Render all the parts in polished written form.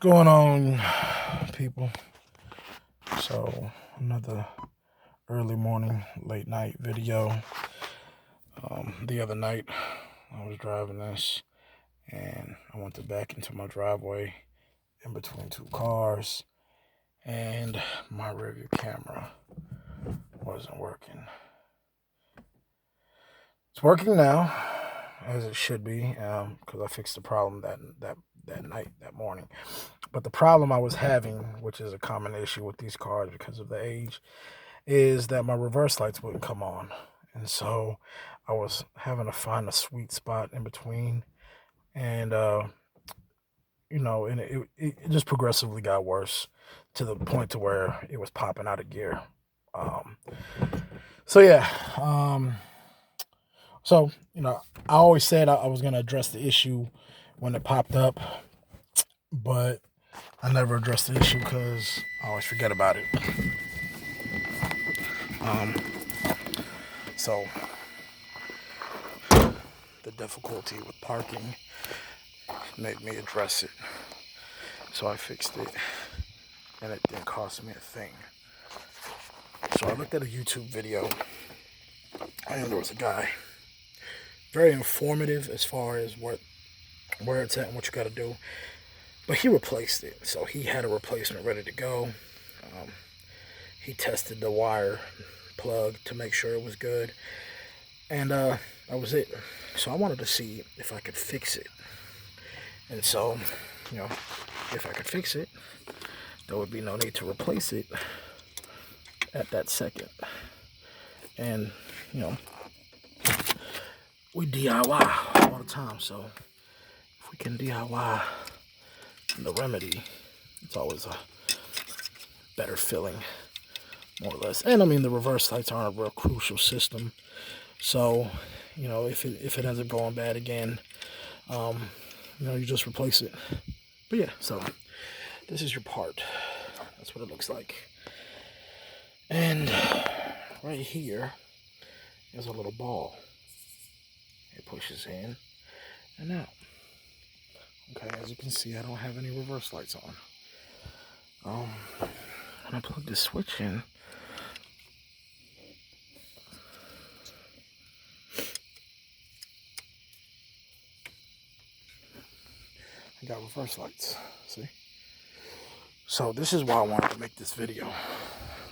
What's going on, people? So, another early morning, late night video. The other night, I was driving this and I went to back into my driveway in between two cars, and my rearview camera wasn't working. It's working now, as it should be, because I fixed the problem that morning. But the problem I was having, which is a common issue with these cars because of the age, is that my reverse lights wouldn't come on. And so I was having to find a sweet spot in between. And, it just progressively got worse to the point to where it was popping out of gear. Um, so, yeah. I always said I was going to address the issue when it popped up, but I never addressed the issue because I always forget about it. So the difficulty with parking made me address it. So I fixed it, and it didn't cost me a thing. So I looked at a YouTube video, and there was a guy, very informative as far as where it's at and what you got to do. But he replaced it, so he had a replacement ready to go. He tested the wire plug to make sure it was good, and that was it. So I wanted to see if I could fix it. And so, if I could fix it, there would be no need to replace it at that second. And, we DIY all the time, so if we can DIY the remedy, it's always a better feeling, more or less. And I mean, the reverse lights aren't a real crucial system, so if it ends up going bad again, you just replace it. But yeah, so this is your part. That's what it looks like. And right here is a little ball. It pushes in and out. Okay, as you can see, I don't have any reverse lights on. When I plug this switch in, I got reverse lights. See? So this is why I wanted to make this video.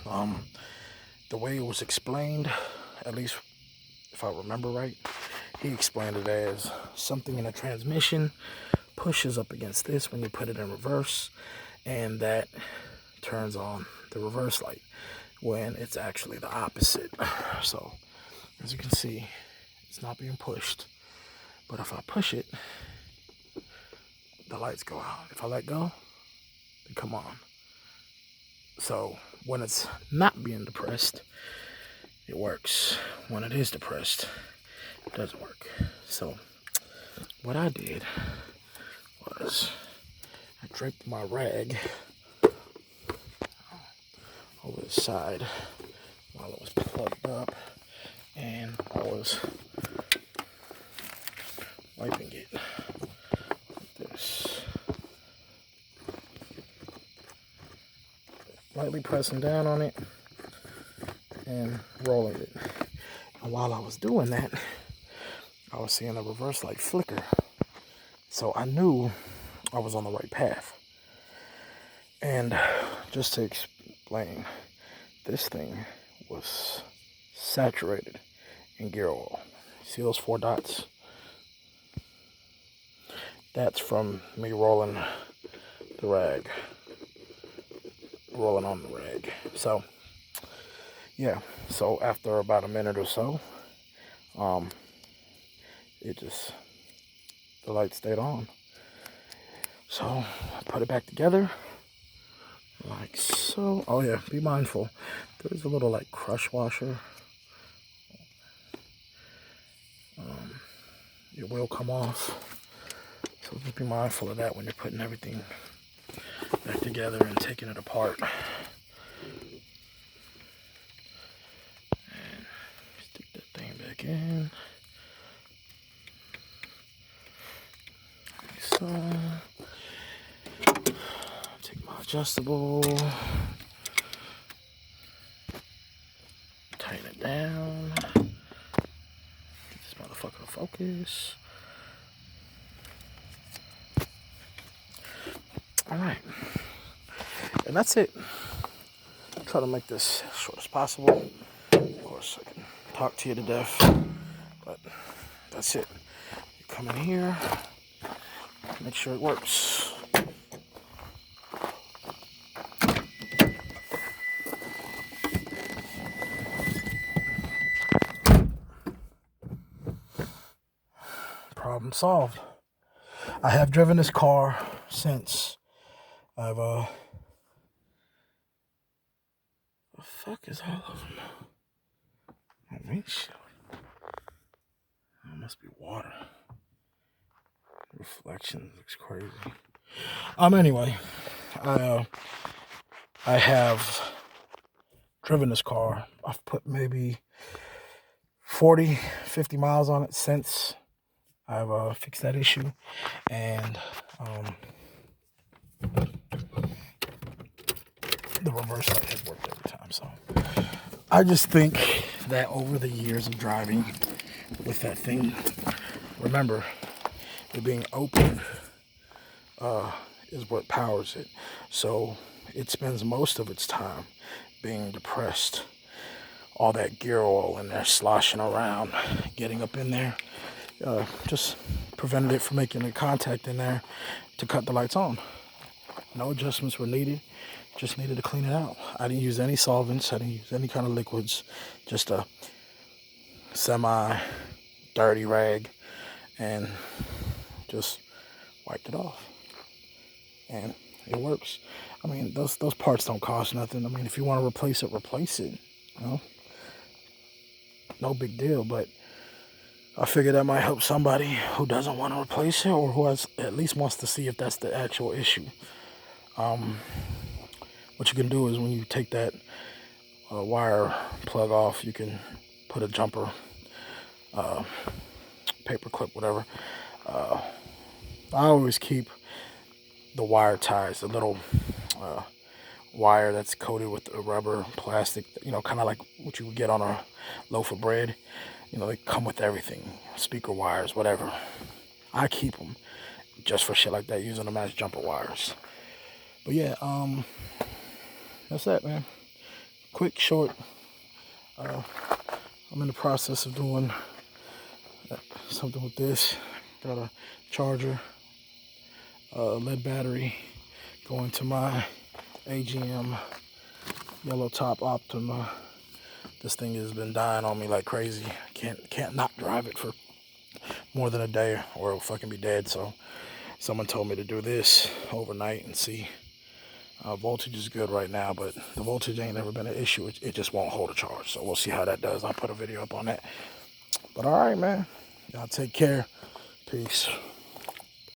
The way it was explained, at least if I remember right, he explained it as something in a transmission pushes up against this when you put it in reverse, and that turns on the reverse light when it's actually the opposite. So as you can see, it's not being pushed, but if I push it, the lights go out. If I let go, they come on. So when it's not being depressed, it works. When it is depressed, it doesn't work. So what I did was I draped my rag over the side while it was plugged up, and I was wiping it like this, lightly pressing down on it and rolling it. And while I was doing that, I was seeing the reverse light flicker. So I knew I was on the right path. And just to explain, this thing was saturated in gear oil. See those 4 dots? That's from me rolling on the rag. So yeah, so after about a minute or so, the light stayed on. So I put it back together like so. Oh yeah, be mindful. There's a little like crush washer. It will come off. So just be mindful of that when you're putting everything back together and taking it apart. And stick that thing back in. Like so. adjustable. Tighten it down. Get this motherfucker to focus. Alright. And that's it. Try to make this as short as possible. Of course, I can talk to you to death, but that's it. You come in here, make sure it works. Problem solved. I have driven this car since. I've the fuck is all of them? Oh, windshield. That must be water. Reflection looks crazy. Anyway, I have driven this car. I've put maybe 40, 50 miles on it since I've fixed that issue, and the reverse light has worked every time. So I just think that over the years of driving with that thing, remember, it being open is what powers it. So it spends most of its time being depressed. All that gear oil in there sloshing around, getting up in there, just prevented it from making a contact in there to cut the lights on. No adjustments were needed. Just needed to clean it out. I didn't use any solvents. I didn't use any kind of liquids. Just a semi-dirty rag, and just wiped it off. And it works. I mean, those parts don't cost nothing. I mean, if you want to replace it, replace it. You know, no big deal. But I figured that might help somebody who doesn't want to replace it, or who at least wants to see if that's the actual issue. What you can do is when you take that wire plug off, you can put a jumper, paper clip, whatever. I always keep the wire ties, the little wire that's coated with a rubber plastic, you know, kind of like what you would get on a loaf of bread. You know, they come with everything, speaker wires, whatever. I keep them just for shit like that, using them as jumper wires. But yeah, that's that, man. Quick, short. I'm in the process of doing something with this. Got a charger, lead battery, going to my AGM yellow top Optima. This thing has been dying on me like crazy. Can't not drive it for more than a day, or it'll fucking be dead. So someone told me to do this overnight and see. Voltage is good right now, but the voltage ain't never been an issue. It just won't hold a charge. So we'll see how that does. I'll put a video up on that. But all right, man. Y'all take care. Peace.